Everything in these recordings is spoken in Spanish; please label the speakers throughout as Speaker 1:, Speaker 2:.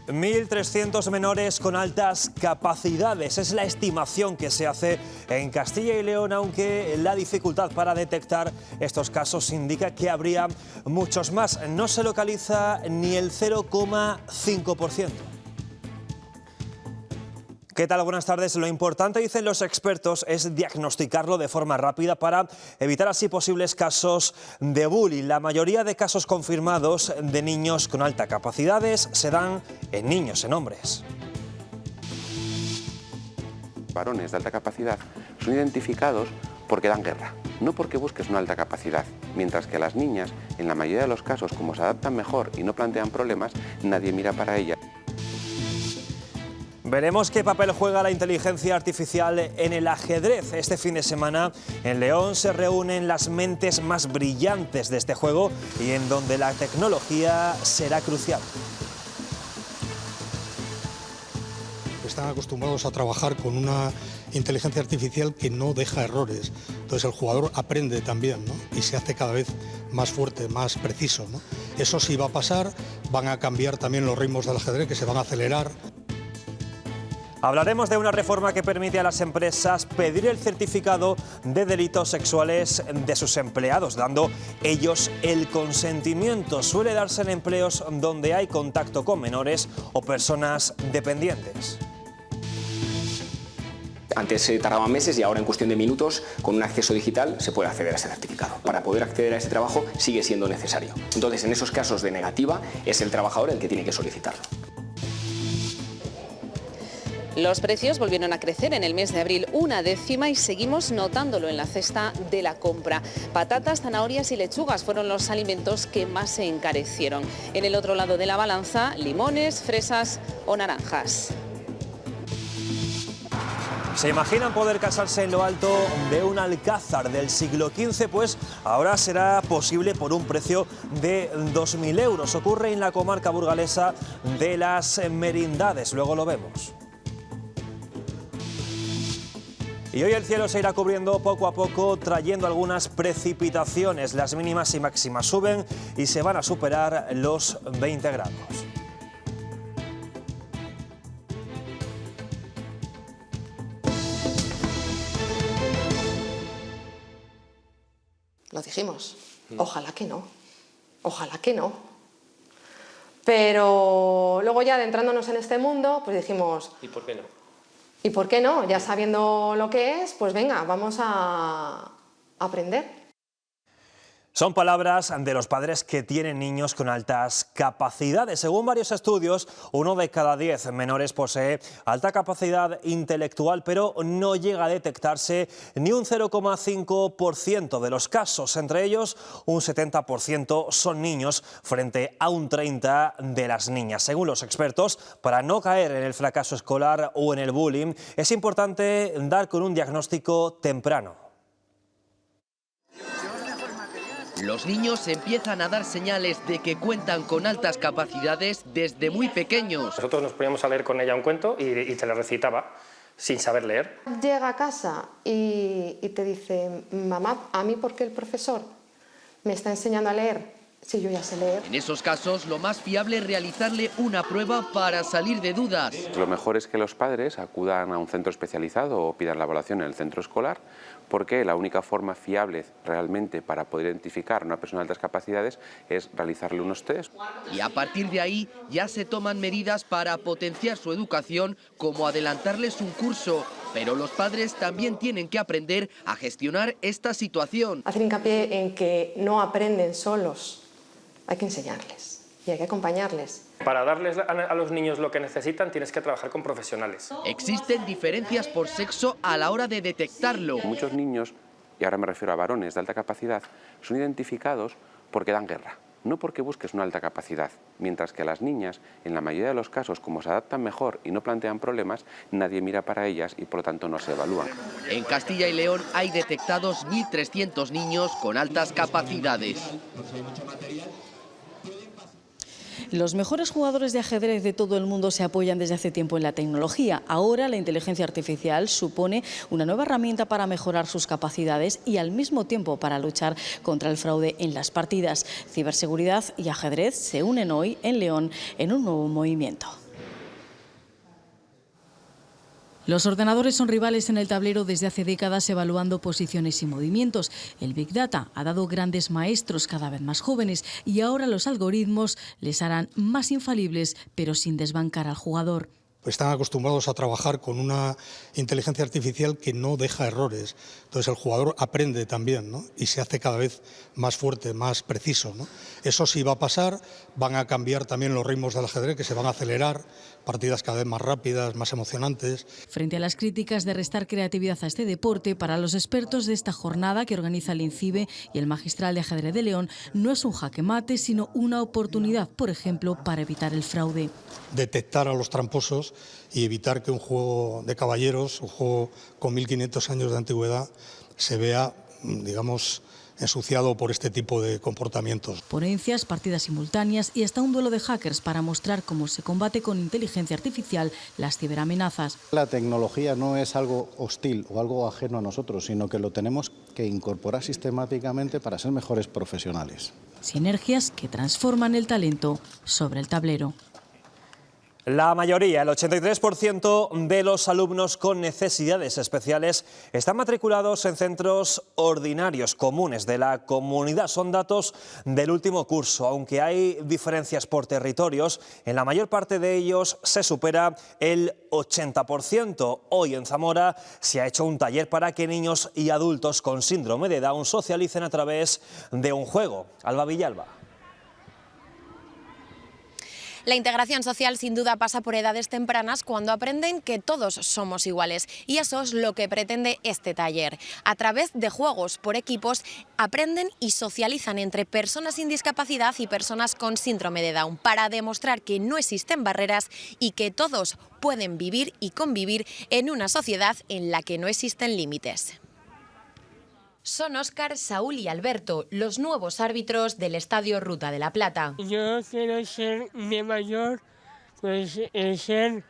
Speaker 1: 1.300 menores con altas capacidades. Es la estimación que se hace en Castilla y León, aunque la dificultad para detectar estos casos indica que habría muchos más. No se localiza ni el 0,5%. ¿Qué tal? Buenas tardes. Lo importante, dicen los expertos, es diagnosticarlo de forma rápida para evitar así posibles casos de bullying. La mayoría de casos confirmados de niños con altas capacidades se dan en niños, en hombres.
Speaker 2: Varones de alta capacidad son identificados porque dan guerra, no porque busques una alta capacidad, mientras que las niñas, en la mayoría de los casos, como se adaptan mejor y no plantean problemas, nadie mira para ellas.
Speaker 1: Veremos qué papel juega la inteligencia artificial en el ajedrez. Este fin de semana en León se reúnen las mentes más brillantes de este juego y en donde la tecnología será crucial.
Speaker 3: Están acostumbrados a trabajar con una inteligencia artificial que no deja errores. Entonces el jugador aprende también, ¿no? Y se hace cada vez más fuerte, más preciso, ¿no? Eso sí va a pasar, van a cambiar también los ritmos del ajedrez, que se van a acelerar.
Speaker 1: Hablaremos de una reforma que permite a las empresas pedir el certificado de delitos sexuales de sus empleados, dando ellos el consentimiento. Suele darse en empleos donde hay contacto con menores o personas dependientes.
Speaker 4: Antes se tardaba meses y ahora en cuestión de minutos, con un acceso digital, se puede acceder a ese certificado. Para poder acceder a ese trabajo sigue siendo necesario. Entonces, en esos casos de negativa, es el trabajador el que tiene que solicitarlo.
Speaker 5: Los precios volvieron a crecer en el mes de abril 1/10 y seguimos notándolo en la cesta de la compra. Patatas, zanahorias y lechugas fueron los alimentos que más se encarecieron. En el otro lado de la balanza, limones, fresas o naranjas.
Speaker 1: ¿Se imaginan poder casarse en lo alto de un alcázar del siglo XV? Pues ahora será posible por un precio de 2.000 euros. Ocurre en la comarca burgalesa de Las Merindades. Luego lo vemos. Y hoy el cielo se irá cubriendo poco a poco, trayendo algunas precipitaciones. Las mínimas y máximas suben y se van a superar los 20 grados.
Speaker 6: Lo dijimos, ojalá que no, ojalá que no. Pero luego ya adentrándonos en este mundo, pues dijimos...
Speaker 7: ¿Y por qué no?
Speaker 6: ¿Y por qué no? Ya sabiendo lo que es, pues venga, vamos a aprender.
Speaker 1: Son palabras de los padres que tienen niños con altas capacidades. Según varios estudios, 1 de cada 10 menores posee alta capacidad intelectual, pero no llega a detectarse ni un 0,5% de los casos. Entre ellos, un 70% son niños frente a un 30% de las niñas. Según los expertos, para no caer en el fracaso escolar o en el bullying, es importante dar con un diagnóstico temprano.
Speaker 8: Los niños empiezan a dar señales de que cuentan con altas capacidades desde muy pequeños.
Speaker 7: Nosotros nos poníamos a leer con ella un cuento y te lo recitaba sin saber leer.
Speaker 6: Llega a casa y te dice, mamá, ¿a mí por qué el profesor me está enseñando a leer si yo ya sé leer?
Speaker 8: En esos casos, lo más fiable es realizarle una prueba para salir de dudas.
Speaker 2: Lo mejor es que los padres acudan a un centro especializado o pidan la evaluación en el centro escolar, porque la única forma fiable realmente para poder identificar a una persona de altas capacidades es realizarle unos test.
Speaker 8: Y a partir de ahí ya se toman medidas para potenciar su educación, como adelantarles un curso. Pero los padres también tienen que aprender a gestionar esta situación.
Speaker 6: Hacer hincapié en que no aprenden solos, hay que enseñarles y hay que acompañarles.
Speaker 7: Para darles a los niños lo que necesitan tienes que trabajar con profesionales.
Speaker 8: Existen diferencias por sexo a la hora de detectarlo.
Speaker 2: Muchos niños, y ahora me refiero a varones de alta capacidad, son identificados porque dan guerra, no porque busques una alta capacidad, mientras que las niñas, en la mayoría de los casos, como se adaptan mejor y no plantean problemas, nadie mira para ellas y por lo tanto no se evalúan.
Speaker 8: En Castilla y León hay detectados 1.300 niños con altas capacidades.
Speaker 9: Los mejores jugadores de ajedrez de todo el mundo se apoyan desde hace tiempo en la tecnología. Ahora la inteligencia artificial supone una nueva herramienta para mejorar sus capacidades y al mismo tiempo para luchar contra el fraude en las partidas. Ciberseguridad y ajedrez se unen hoy en León en un nuevo movimiento. Los ordenadores son rivales en el tablero desde hace décadas, evaluando posiciones y movimientos. El Big Data ha dado grandes maestros cada vez más jóvenes y ahora los algoritmos les harán más infalibles, pero sin desbancar al jugador.
Speaker 3: Están acostumbrados a trabajar con una inteligencia artificial que no deja errores. Entonces el jugador aprende también, ¿no? Y se hace cada vez más fuerte, más preciso, ¿no? Eso sí va a pasar, van a cambiar también los ritmos del ajedrez, que se van a acelerar, partidas cada vez más rápidas, más emocionantes.
Speaker 9: Frente a las críticas de restar creatividad a este deporte, para los expertos de esta jornada que organiza el INCIBE y el Magistral de Ajedrez de León, no es un jaque mate, sino una oportunidad, por ejemplo, para evitar el fraude.
Speaker 3: Detectar a los tramposos y evitar que un juego de caballeros, un juego con 1500 años de antigüedad, se vea, digamos, ensuciado por este tipo de comportamientos.
Speaker 9: Ponencias, partidas simultáneas y hasta un duelo de hackers para mostrar cómo se combate con inteligencia artificial las ciberamenazas.
Speaker 10: La tecnología no es algo hostil o algo ajeno a nosotros, sino que lo tenemos que incorporar sistemáticamente para ser mejores profesionales.
Speaker 9: Sinergias que transforman el talento sobre el tablero.
Speaker 1: La mayoría, el 83% de los alumnos con necesidades especiales están matriculados en centros ordinarios comunes de la comunidad. Son datos del último curso, aunque hay diferencias por territorios. En la mayor parte de ellos se supera el 80%. Hoy en Zamora se ha hecho un taller para que niños y adultos con síndrome de Down socialicen a través de un juego. Alba Villalba.
Speaker 11: La integración social sin duda pasa por edades tempranas cuando aprenden que todos somos iguales y eso es lo que pretende este taller. A través de juegos por equipos aprenden y socializan entre personas sin discapacidad y personas con síndrome de Down para demostrar que no existen barreras y que todos pueden vivir y convivir en una sociedad en la que no existen límites. Son Óscar, Saúl y Alberto, los nuevos árbitros del Estadio Ruta de la Plata.
Speaker 12: Yo quiero ser de mayor, pues ser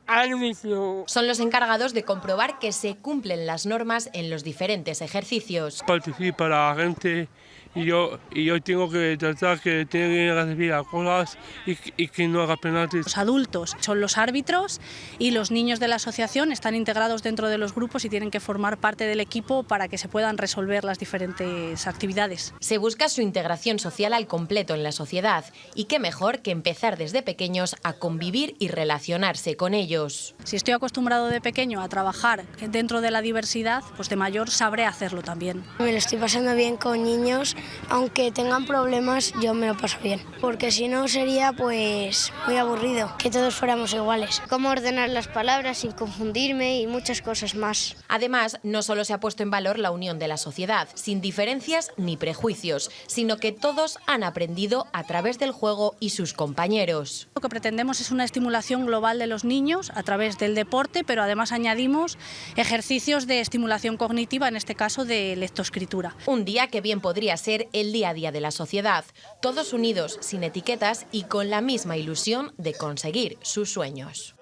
Speaker 12: árbitro.
Speaker 11: Son los encargados de comprobar que se cumplen las normas en los diferentes ejercicios.
Speaker 12: Participa la gente y yo tengo que tratar que tienen que recibir las cosas y que no haga penaltis.
Speaker 13: Los adultos son los árbitros y los niños de la asociación están integrados dentro de los grupos y tienen que formar parte del equipo para que se puedan resolver las diferentes actividades.
Speaker 11: Se busca su integración social al completo en la sociedad y qué mejor que empezar desde pequeños a convivir y relacionarse con ellos.
Speaker 13: Si estoy acostumbrado de pequeño a trabajar dentro de la diversidad, pues de mayor sabré hacerlo también.
Speaker 14: Me lo estoy pasando bien con niños. Aunque tengan problemas, yo me lo paso bien, porque si no sería pues muy aburrido, que todos fuéramos iguales. Cómo ordenar las palabras sin confundirme y muchas cosas más.
Speaker 11: Además, no solo se ha puesto en valor la unión de la sociedad, sin diferencias ni prejuicios, sino que todos han aprendido a través del juego y sus compañeros.
Speaker 13: Lo que pretendemos es una estimulación global de los niños a través del deporte, pero además añadimos ejercicios de estimulación cognitiva, en este caso de lectoescritura.
Speaker 11: Un día que bien podría ser el día a día de la sociedad, todos unidos, sin etiquetas y con la misma ilusión de conseguir sus sueños.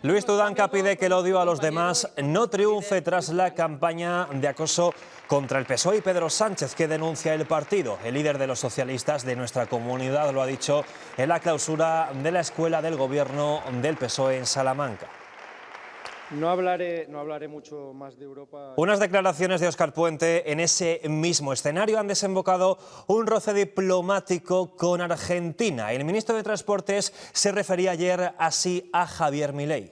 Speaker 1: Luis Tudanca pide que el odio a los demás no triunfe tras la campaña de acoso contra el PSOE y Pedro Sánchez, que denuncia el partido. El líder de los socialistas de nuestra comunidad lo ha dicho en la clausura de la Escuela del Gobierno del PSOE en Salamanca.
Speaker 15: No hablaré mucho más de Europa.
Speaker 1: Unas declaraciones de Óscar Puente en ese mismo escenario han desembocado un roce diplomático con Argentina. El ministro de Transportes se refería ayer así a Javier Milei.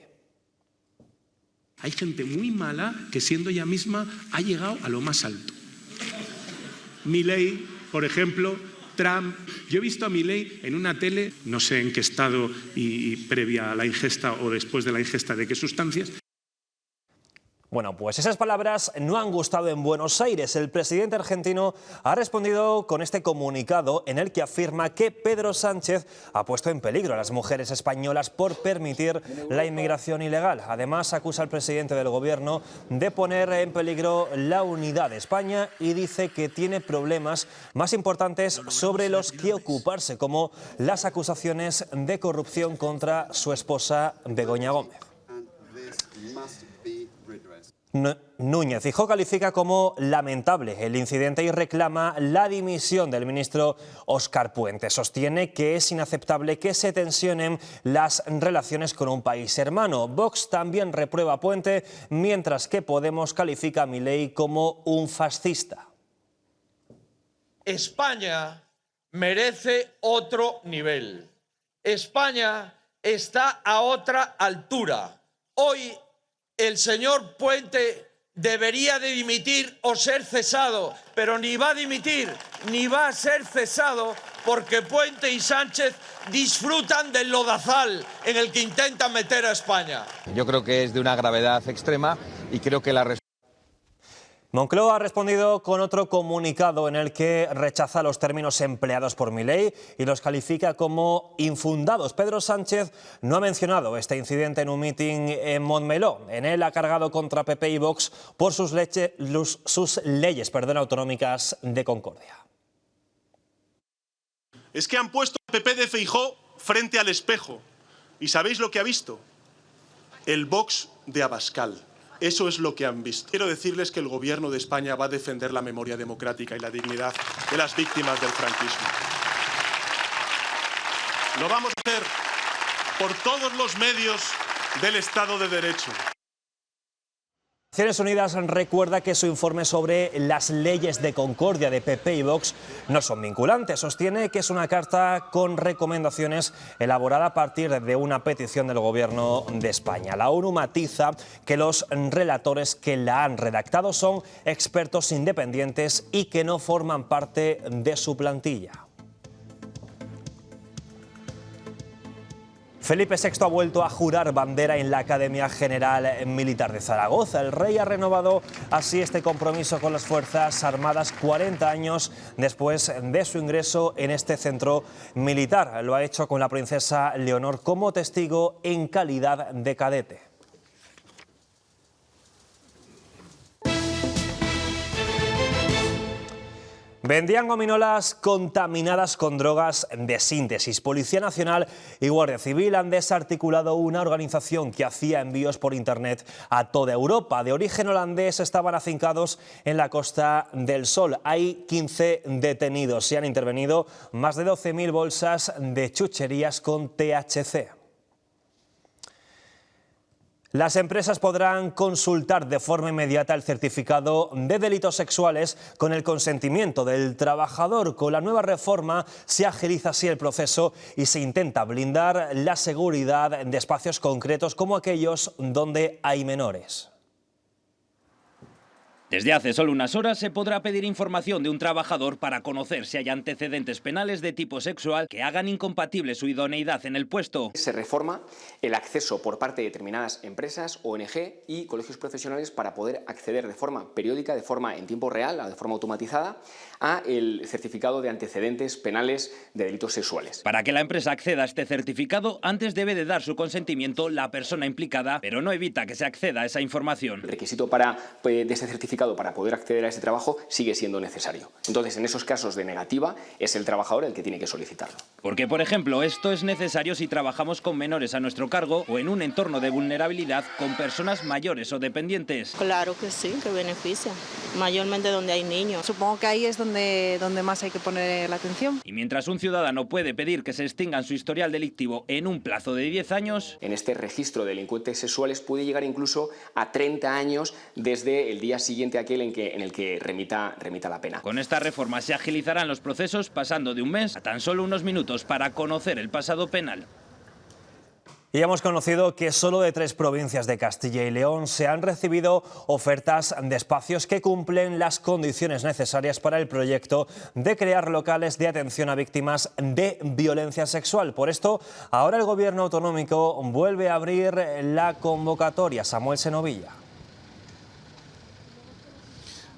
Speaker 16: Hay gente muy mala que siendo ella misma ha llegado a lo más alto. Milei, por ejemplo, Trump. Yo he visto a Milei en una tele, no sé en qué estado y previa a la ingesta o después de la ingesta de qué sustancias.
Speaker 1: Bueno, pues esas palabras no han gustado en Buenos Aires. El presidente argentino ha respondido con este comunicado en el que afirma que Pedro Sánchez ha puesto en peligro a las mujeres españolas por permitir la inmigración ilegal. Además, acusa al presidente del gobierno de poner en peligro la unidad de España y dice que tiene problemas más importantes sobre los que ocuparse, como las acusaciones de corrupción contra su esposa Begoña Gómez. Núñez. Feijóo califica como lamentable el incidente y reclama la dimisión del ministro Óscar Puente. Sostiene que es inaceptable que se tensionen las relaciones con un país hermano. Vox también reprueba a Puente, mientras que Podemos califica a Milei como un fascista.
Speaker 17: España merece otro nivel. España está a otra altura. Hoy el señor Puente debería de dimitir o ser cesado, pero ni va a dimitir ni va a ser cesado porque Puente y Sánchez disfrutan del lodazal en el que intentan meter a España.
Speaker 18: Yo creo que es de una gravedad extrema y creo que la
Speaker 1: Moncloa ha respondido con otro comunicado en el que rechaza los términos empleados por Milei y los califica como infundados. Pedro Sánchez no ha mencionado este incidente en un mitin en Montmeló. En él ha cargado contra PP y Vox por sus leyes autonómicas de concordia.
Speaker 19: Es que han puesto al PP de Feijóo frente al espejo. ¿Y sabéis lo que ha visto? El Vox de Abascal. Eso es lo que han visto. Quiero decirles que el Gobierno de España va a defender la memoria democrática y la dignidad de las víctimas del franquismo. Lo vamos a hacer por todos los medios del Estado de Derecho.
Speaker 1: Naciones Unidas recuerda que su informe sobre las leyes de concordia de PP y Vox no son vinculantes. Sostiene que es una carta con recomendaciones elaborada a partir de una petición del Gobierno de España. La ONU matiza que los relatores que la han redactado son expertos independientes y que no forman parte de su plantilla. Felipe VI ha vuelto a jurar bandera en la Academia General Militar de Zaragoza. El rey ha renovado así este compromiso con las Fuerzas Armadas 40 años después de su ingreso en este centro militar. Lo ha hecho con la princesa Leonor como testigo en calidad de cadete. Vendían gominolas contaminadas con drogas de síntesis. Policía Nacional y Guardia Civil han desarticulado una organización que hacía envíos por Internet a toda Europa. De origen holandés, estaban afincados en la Costa del Sol. Hay 15 detenidos. Se han intervenido más de 12.000 bolsas de chucherías con THC. Las empresas podrán consultar de forma inmediata el certificado de delitos sexuales con el consentimiento del trabajador. Con la nueva reforma se agiliza así el proceso y se intenta blindar la seguridad de espacios concretos como aquellos donde hay menores.
Speaker 20: Desde hace solo unas horas se podrá pedir información de un trabajador para conocer si hay antecedentes penales de tipo sexual que hagan incompatible su idoneidad en el puesto.
Speaker 4: Se reforma el acceso por parte de determinadas empresas, ONG y colegios profesionales para poder acceder de forma periódica, de forma en tiempo real, de forma automatizada, a el certificado de antecedentes penales de delitos sexuales.
Speaker 20: Para que la empresa acceda a este certificado, antes debe de dar su consentimiento la persona implicada, pero no evita que se acceda a esa información.
Speaker 4: El requisito de este certificado para poder acceder a ese trabajo sigue siendo necesario. Entonces, en esos casos de negativa, es el trabajador el que tiene que solicitarlo.
Speaker 20: Porque, por ejemplo, esto es necesario si trabajamos con menores a nuestro cargo o en un entorno de vulnerabilidad con personas mayores o dependientes.
Speaker 21: Claro que sí, que beneficia, mayormente donde hay niños. Supongo que ahí es donde más hay que poner la atención.
Speaker 20: Y mientras un ciudadano puede pedir que se extingan su historial delictivo en un plazo de 10 años...
Speaker 4: En este registro de delincuentes sexuales puede llegar incluso a 30 años desde el día siguiente a aquel en el que remita la pena.
Speaker 20: Con esta reforma se agilizarán los procesos pasando de un mes a tan solo unos minutos para conocer el pasado penal.
Speaker 1: Y hemos conocido que solo de 3 provincias de Castilla y León se han recibido ofertas de espacios que cumplen las condiciones necesarias para el proyecto de crear locales de atención a víctimas de violencia sexual. Por esto, ahora el Gobierno autonómico vuelve a abrir la convocatoria. Samuel Senovilla.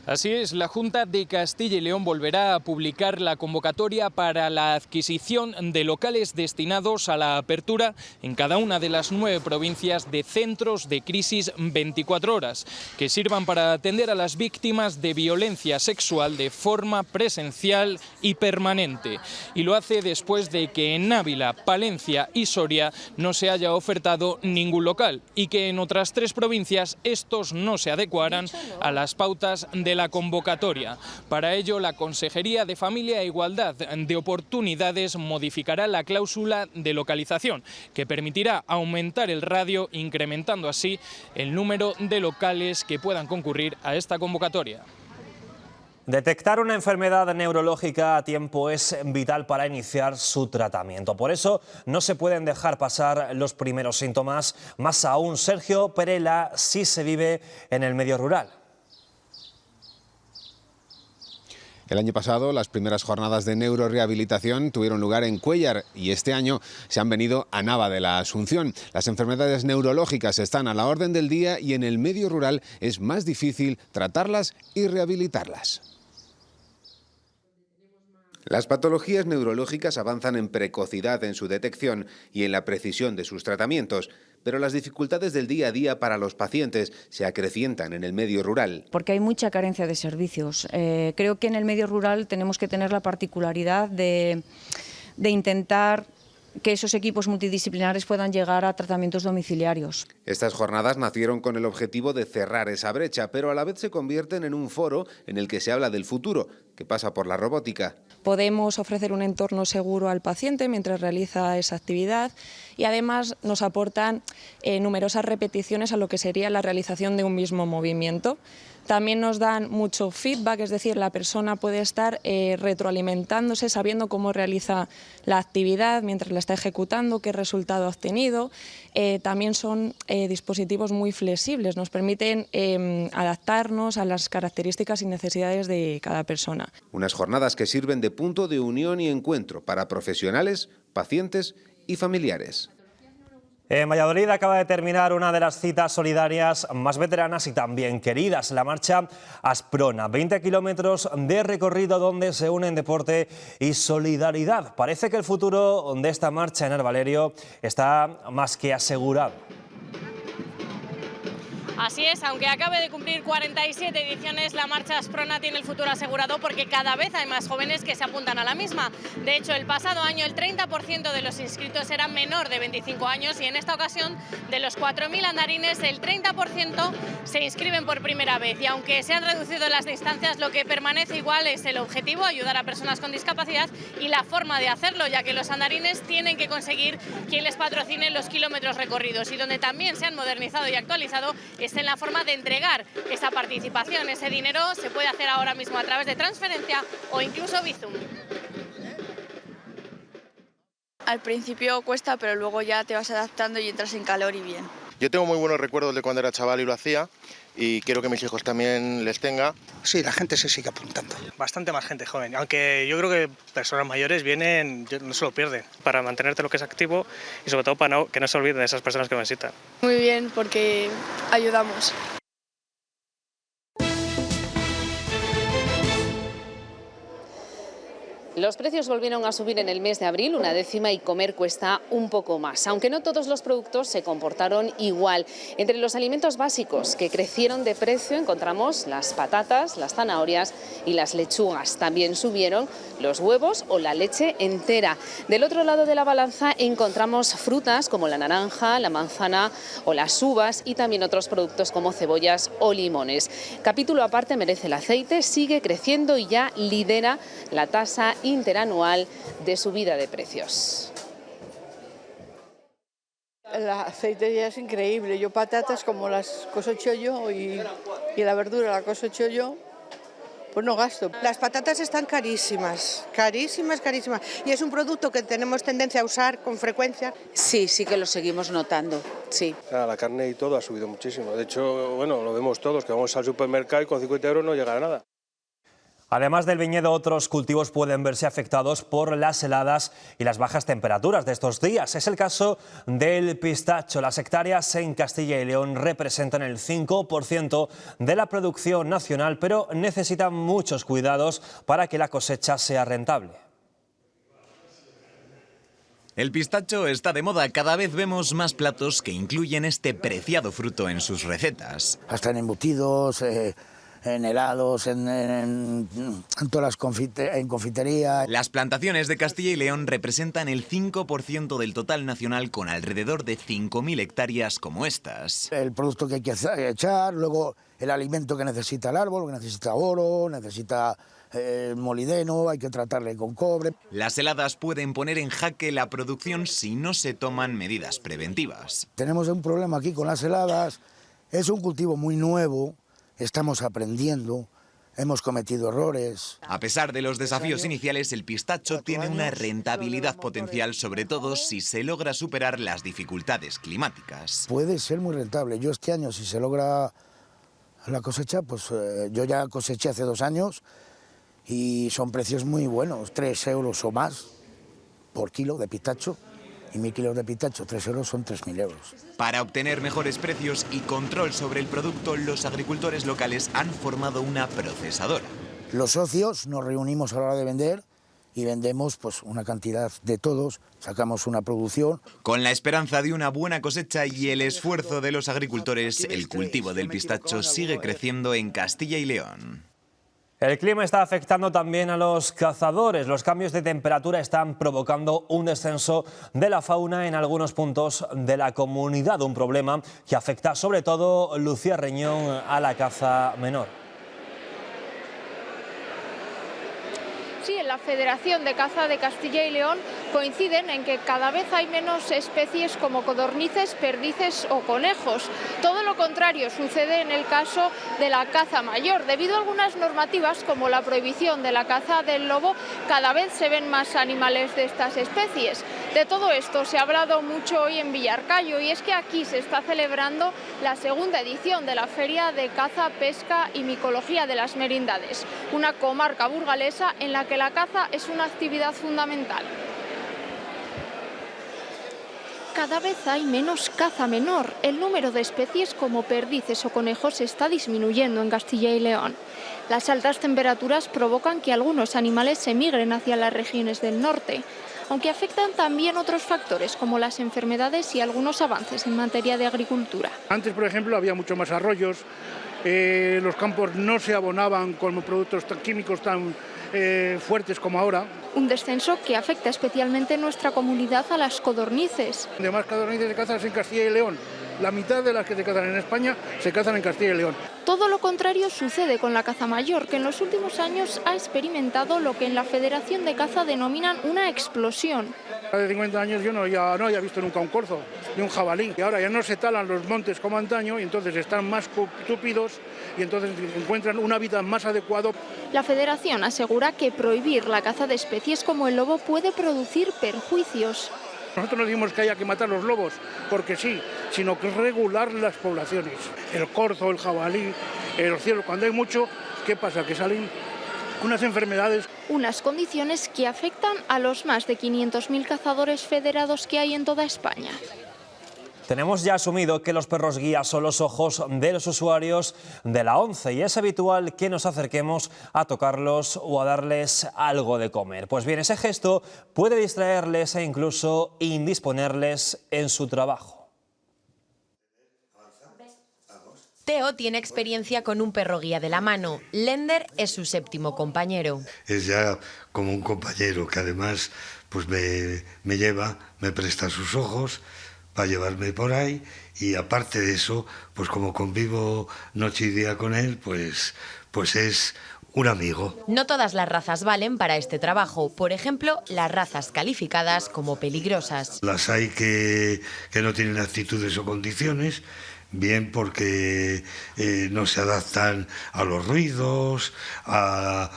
Speaker 5: Así es, la Junta de Castilla y León volverá a publicar la convocatoria para la adquisición de locales destinados a la apertura en cada una de las 9 provincias de centros de crisis 24 horas, que sirvan para atender a las víctimas de violencia sexual de forma presencial y permanente. Y lo hace después de que en Ávila, Palencia y Soria no se haya ofertado ningún local y que en otras 3 provincias estos no se adecuaran a las pautas de la convocatoria. Para ello, la Consejería de Familia e Igualdad de Oportunidades modificará la cláusula de localización, que permitirá aumentar el radio, incrementando así el número de locales que puedan concurrir a esta convocatoria.
Speaker 1: Detectar una enfermedad neurológica a tiempo es vital para iniciar su tratamiento. Por eso no se pueden dejar pasar los primeros síntomas. Más aún, Sergio Perela sí se vive en el medio rural.
Speaker 22: El año pasado las primeras jornadas de neurorehabilitación tuvieron lugar en Cuéllar y este año se han venido a Nava de la Asunción. Las enfermedades neurológicas están a la orden del día y en el medio rural es más difícil tratarlas y rehabilitarlas.
Speaker 23: Las patologías neurológicas avanzan en precocidad en su detección y en la precisión de sus tratamientos, pero las dificultades del día a día para los pacientes se acrecientan en el medio rural.
Speaker 24: Porque hay mucha carencia de servicios. Creo que en el medio rural tenemos que tener la particularidad de intentar que esos equipos multidisciplinares puedan llegar a tratamientos domiciliarios.
Speaker 23: Estas jornadas nacieron con el objetivo de cerrar esa brecha, pero a la vez se convierten en un foro en el que se habla del futuro, que pasa por la robótica.
Speaker 25: Podemos ofrecer un entorno seguro al paciente mientras realiza esa actividad y además nos aportan numerosas repeticiones a lo que sería la realización de un mismo movimiento. También nos dan mucho feedback, es decir, la persona puede estar retroalimentándose, sabiendo cómo realiza la actividad mientras la está ejecutando, qué resultado ha obtenido. También son dispositivos muy flexibles, nos permiten adaptarnos a las características y necesidades de cada persona.
Speaker 23: Unas jornadas que sirven de punto de unión y encuentro para profesionales, pacientes y familiares.
Speaker 1: En Valladolid acaba de terminar una de las citas solidarias más veteranas y también queridas, la marcha Asprona. 20 kilómetros de recorrido donde se unen deporte y solidaridad. Parece que el futuro de esta marcha en el Valerio está más que asegurado.
Speaker 11: Así es, aunque acabe de cumplir 47 ediciones, la marcha Asprona tiene el futuro asegurado porque cada vez hay más jóvenes que se apuntan a la misma. De hecho, el pasado año el 30% de los inscritos era menor de 25 años y en esta ocasión, de los 4.000 andarines, el 30% se inscriben por primera vez. Y aunque se han reducido las distancias, lo que permanece igual es el objetivo, ayudar a personas con discapacidad y la forma de hacerlo, ya que los andarines tienen que conseguir quien les patrocine los kilómetros recorridos. Y donde también se han modernizado y actualizado es en la forma de entregar esa participación. Ese dinero se puede hacer ahora mismo a través de transferencia o incluso Bizum.
Speaker 26: Al principio cuesta, pero luego ya te vas adaptando y entras en calor y bien.
Speaker 27: Yo tengo muy buenos recuerdos de cuando era chaval y lo hacía, y quiero que mis hijos también les tenga.
Speaker 28: Sí, la gente se sigue apuntando.
Speaker 29: Bastante más gente joven, aunque yo creo que personas mayores vienen, no se lo pierden. Para mantenerte lo que es activo y sobre todo para que no se olviden de esas personas que lo necesitan.
Speaker 26: Muy bien, porque ayudamos.
Speaker 30: Los precios volvieron a subir en el mes de abril, 1/10, y comer cuesta un poco más. Aunque no todos los productos se comportaron igual. Entre los alimentos básicos que crecieron de precio encontramos las patatas, las zanahorias y las lechugas. También subieron los huevos o la leche entera. Del otro lado de la balanza encontramos frutas como la naranja, la manzana o las uvas y también otros productos como cebollas o limones. Capítulo aparte merece el aceite, sigue creciendo y ya lidera la tasa interanual de subida de precios.
Speaker 31: El aceite ya es increíble. Yo patatas como las cosecho yo y la verdura la cosecho yo, pues no gasto.
Speaker 32: Las patatas están carísimas, carísimas, carísimas. Y es un producto que tenemos tendencia a usar con frecuencia.
Speaker 30: Sí, sí que lo seguimos notando, sí.
Speaker 15: La carne y todo ha subido muchísimo. De hecho, bueno, lo vemos todos, que vamos al supermercado y con 50 euros no llega a nada.
Speaker 1: Además del viñedo, otros cultivos pueden verse afectados por las heladas y las bajas temperaturas de estos días. Es el caso del pistacho. Las hectáreas en Castilla y León representan el 5% de la producción nacional, pero necesitan muchos cuidados para que la cosecha sea rentable.
Speaker 2: El pistacho está de moda. Cada vez vemos más platos que incluyen este preciado fruto en sus recetas.
Speaker 28: Hasta en embutidos, en helados, en todas las en confitería.
Speaker 2: Las plantaciones de Castilla y León representan el 5% del total nacional, con alrededor de 5.000 hectáreas como estas.
Speaker 28: El producto que hay que echar, luego el alimento que necesita el árbol, que necesita oro, necesita molibdeno, hay que tratarle con cobre.
Speaker 2: Las heladas pueden poner en jaque la producción si no se toman medidas preventivas.
Speaker 28: Tenemos un problema aquí con las heladas. Es un cultivo muy nuevo. Estamos aprendiendo, hemos cometido errores.
Speaker 2: A pesar de los desafíos iniciales, el pistacho tiene una rentabilidad potencial, sobre todo si se logra superar las dificultades climáticas.
Speaker 28: Puede ser muy rentable. Yo este año, si se logra la cosecha, pues yo ya coseché hace 2 años y son precios muy buenos, 3 euros o más por kilo de pistacho. Y 1.000 kilos de pistacho, 3 euros, son 3.000 euros.
Speaker 2: Para obtener mejores precios y control sobre el producto, los agricultores locales han formado una procesadora.
Speaker 28: Los socios nos reunimos a la hora de vender y vendemos pues una cantidad de todos, sacamos una producción.
Speaker 2: Con la esperanza de una buena cosecha y el esfuerzo de los agricultores, el cultivo del pistacho sigue creciendo en Castilla y León.
Speaker 1: El clima está afectando también a los cazadores. Los cambios de temperatura están provocando un descenso de la fauna en algunos puntos de la comunidad, un problema que afecta sobre todo, Lucía Reñón, a la caza menor.
Speaker 3: Sí, en la Federación de Caza de Castilla y León coinciden en que cada vez hay menos especies como codornices, perdices o conejos. Todo lo contrario sucede en el caso de la caza mayor. Debido a algunas normativas, como la prohibición de la caza del lobo, cada vez se ven más animales de estas especies. De todo esto se ha hablado mucho hoy en Villarcayo, y es que aquí se está celebrando la segunda edición de la Feria de Caza, Pesca y Micología de las Merindades, una comarca burgalesa en la que la caza es una actividad fundamental. Cada vez hay menos caza menor. El número de especies como perdices o conejos está disminuyendo en Castilla y León. Las altas temperaturas provocan que algunos animales emigren hacia las regiones del norte, aunque afectan también otros factores como las enfermedades y algunos avances en materia de agricultura.
Speaker 15: Antes, por ejemplo, había mucho más arroyos, los campos no se abonaban con productos químicos tan fuertes como ahora.
Speaker 3: Un descenso que afecta especialmente en nuestra comunidad a las codornices.
Speaker 15: De más codornices se cazan en Castilla y León. La mitad de las que se cazan en España se cazan en Castilla y León.
Speaker 3: Todo lo contrario sucede con la caza mayor, que en los últimos años ha experimentado lo que en la Federación de Caza denominan una explosión.
Speaker 15: Hace 50 años yo no había visto nunca un corzo ni un jabalí. Y ahora ya no se talan los montes como antaño y entonces están más túpidos y entonces encuentran un hábitat más adecuado.
Speaker 3: La Federación asegura que prohibir la caza de especies como el lobo puede producir perjuicios.
Speaker 15: Nosotros no decimos que haya que matar los lobos porque sí, sino que regular las poblaciones. El corzo, el jabalí, los ciervos, cuando hay mucho, ¿qué pasa? Que salen unas enfermedades.
Speaker 3: Unas condiciones que afectan a los más de 500.000 cazadores federados que hay en toda España.
Speaker 1: Tenemos ya asumido que los perros guía son los ojos de los usuarios de la ONCE y es habitual que nos acerquemos a tocarlos o a darles algo de comer. Pues bien, ese gesto puede distraerles e incluso indisponerles en su trabajo.
Speaker 11: Teo tiene experiencia con un perro guía de la mano. Lender es su 7º compañero.
Speaker 6: Es ya como un compañero que además pues me lleva, me presta sus ojos para llevarme por ahí, y aparte de eso, pues como convivo noche y día con él, pues es un amigo.
Speaker 11: No todas las razas valen para este trabajo. Por ejemplo, las razas calificadas como peligrosas.
Speaker 6: Las hay que no tienen actitudes o condiciones, bien porque no se adaptan a los ruidos, a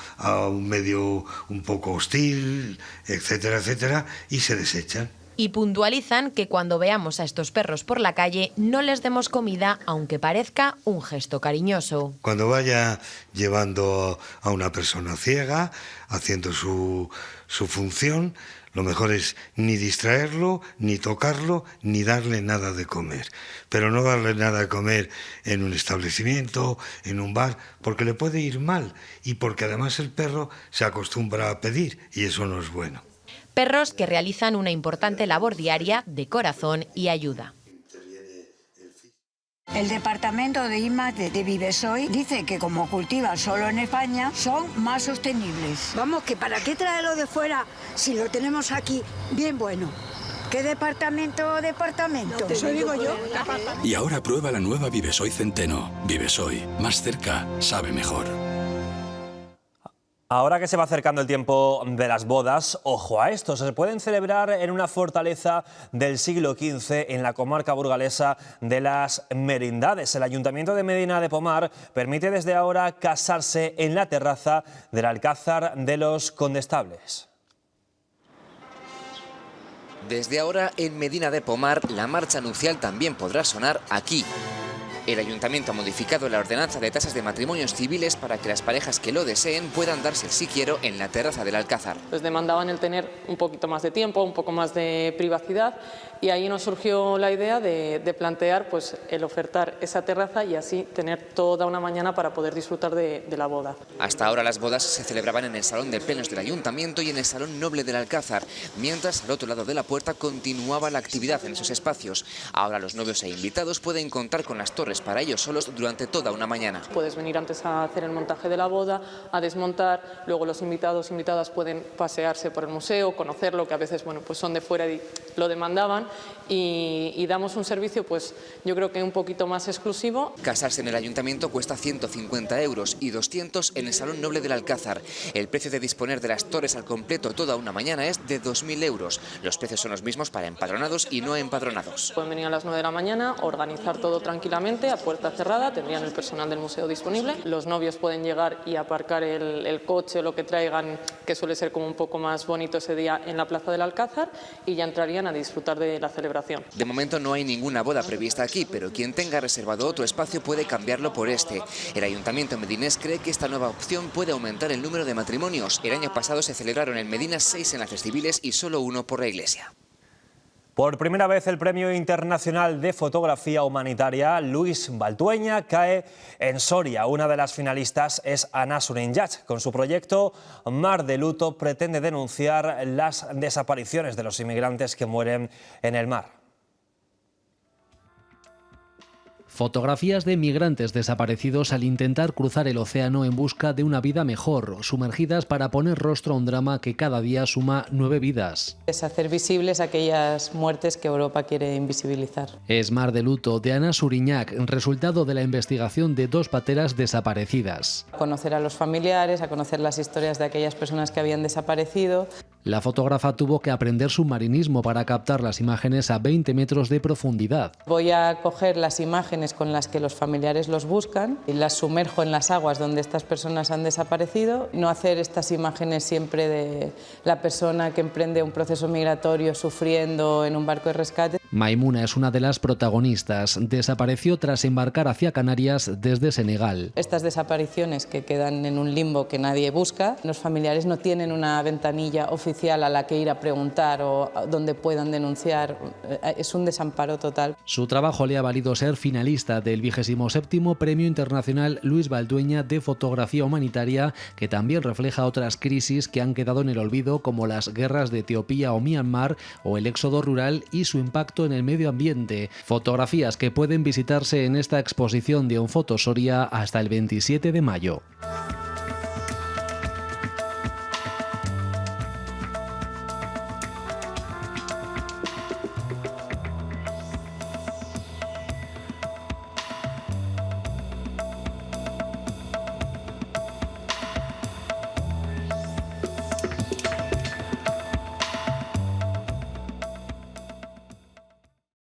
Speaker 6: un medio un poco hostil, etcétera, etcétera, y se desechan.
Speaker 11: Y puntualizan que cuando veamos a estos perros por la calle no les demos comida, aunque parezca un gesto cariñoso.
Speaker 6: Cuando vaya llevando a una persona ciega, haciendo su función, lo mejor es ni distraerlo, ni tocarlo, ni darle nada de comer. Pero no darle nada de comer en un establecimiento, en un bar, porque le puede ir mal y porque además el perro se acostumbra a pedir y eso no es bueno.
Speaker 11: Perros que realizan una importante labor diaria de corazón y ayuda.
Speaker 7: El departamento de IMAX de Vivesoy dice que como cultivan solo en España, son más sostenibles.
Speaker 8: Vamos, que para qué traerlo de fuera si lo tenemos aquí bien bueno. ¿Qué departamento? Eso digo yo.
Speaker 9: Y ahora prueba la nueva Vivesoy Centeno. Vivesoy, más cerca, sabe mejor.
Speaker 1: Ahora que se va acercando el tiempo de las bodas, ojo a esto, se pueden celebrar en una fortaleza del siglo XV en la comarca burgalesa de las Merindades. El Ayuntamiento de Medina de Pomar permite desde ahora casarse en la terraza del Alcázar de los Condestables.
Speaker 10: Desde ahora, en Medina de Pomar, la marcha nupcial también podrá sonar aquí. El Ayuntamiento ha modificado la ordenanza de tasas de matrimonios civiles para que las parejas que lo deseen puedan darse el sí quiero en la terraza del Alcázar.
Speaker 12: Pues demandaban el tener un poquito más de tiempo, un poco más de privacidad, y ahí nos surgió la idea de plantear pues, el ofertar esa terraza y así tener toda una mañana para poder disfrutar de la boda.
Speaker 10: Hasta ahora las bodas se celebraban en el Salón de Plenos del Ayuntamiento y en el Salón Noble del Alcázar, mientras al otro lado de la puerta continuaba la actividad en esos espacios. Ahora los novios e invitados pueden contar con las torres para ellos solos durante toda una mañana.
Speaker 12: Puedes venir antes a hacer el montaje de la boda, a desmontar, luego los invitados e invitadas pueden pasearse por el museo, conocerlo, que a veces bueno, pues son de fuera y lo demandaban, y damos un servicio pues yo creo que un poquito más exclusivo.
Speaker 10: Casarse en el Ayuntamiento cuesta 150 euros y 200 en el Salón Noble del Alcázar. El precio de disponer de las torres al completo toda una mañana es de 2.000 euros. Los precios son los mismos para empadronados y no empadronados.
Speaker 12: Pueden venir a las 9 de la mañana, organizar todo tranquilamente, a puerta cerrada, tendrían el personal del museo disponible. Los novios pueden llegar y aparcar el coche o lo que traigan, que suele ser como un poco más bonito ese día, en la plaza del Alcázar, y ya entrarían a disfrutar de la celebración.
Speaker 10: De momento no hay ninguna boda prevista aquí, pero quien tenga reservado otro espacio puede cambiarlo por este. El Ayuntamiento medinés cree que esta nueva opción puede aumentar el número de matrimonios. El año pasado se celebraron en Medina 6 enlaces civiles y solo 1 por la Iglesia.
Speaker 1: Por primera vez el Premio Internacional de Fotografía Humanitaria Luis Baltueña cae en Soria. Una de las finalistas es Ana Surinyach. Con su proyecto Mar de Luto pretende denunciar las desapariciones de los inmigrantes que mueren en el mar.
Speaker 13: Fotografías de migrantes desaparecidos al intentar cruzar el océano en busca de una vida mejor, sumergidas para poner rostro a un drama que cada día suma 9 vidas.
Speaker 12: Es hacer visibles aquellas muertes que Europa quiere invisibilizar.
Speaker 13: Es Mar de Luto, de Ana Surinyach, resultado de la investigación de 2 pateras desaparecidas.
Speaker 12: Conocer a los familiares, a conocer las historias de aquellas personas que habían desaparecido.
Speaker 13: La fotógrafa tuvo que aprender submarinismo para captar las imágenes a 20 metros de profundidad.
Speaker 12: Voy a coger las imágenes con las que los familiares los buscan y las sumerjo en las aguas donde estas personas han desaparecido. No hacer estas imágenes siempre de la persona que emprende un proceso migratorio sufriendo en un barco de rescate.
Speaker 13: Maimuna es una de las protagonistas. Desapareció tras embarcar hacia Canarias desde Senegal.
Speaker 12: Estas desapariciones que quedan en un limbo que nadie busca, los familiares no tienen una ventanilla oficial a la que ir a preguntar o donde puedan denunciar. Es un desamparo total.
Speaker 13: Su trabajo le ha valido ser finalista del 27º Premio Internacional Luis Baltueña de Fotografía Humanitaria, que también refleja otras crisis que han quedado en el olvido, como las guerras de Etiopía o Myanmar o el éxodo rural y su impacto en el medio ambiente. Fotografías que pueden visitarse en esta exposición de Onfoto Soria hasta el 27 de mayo.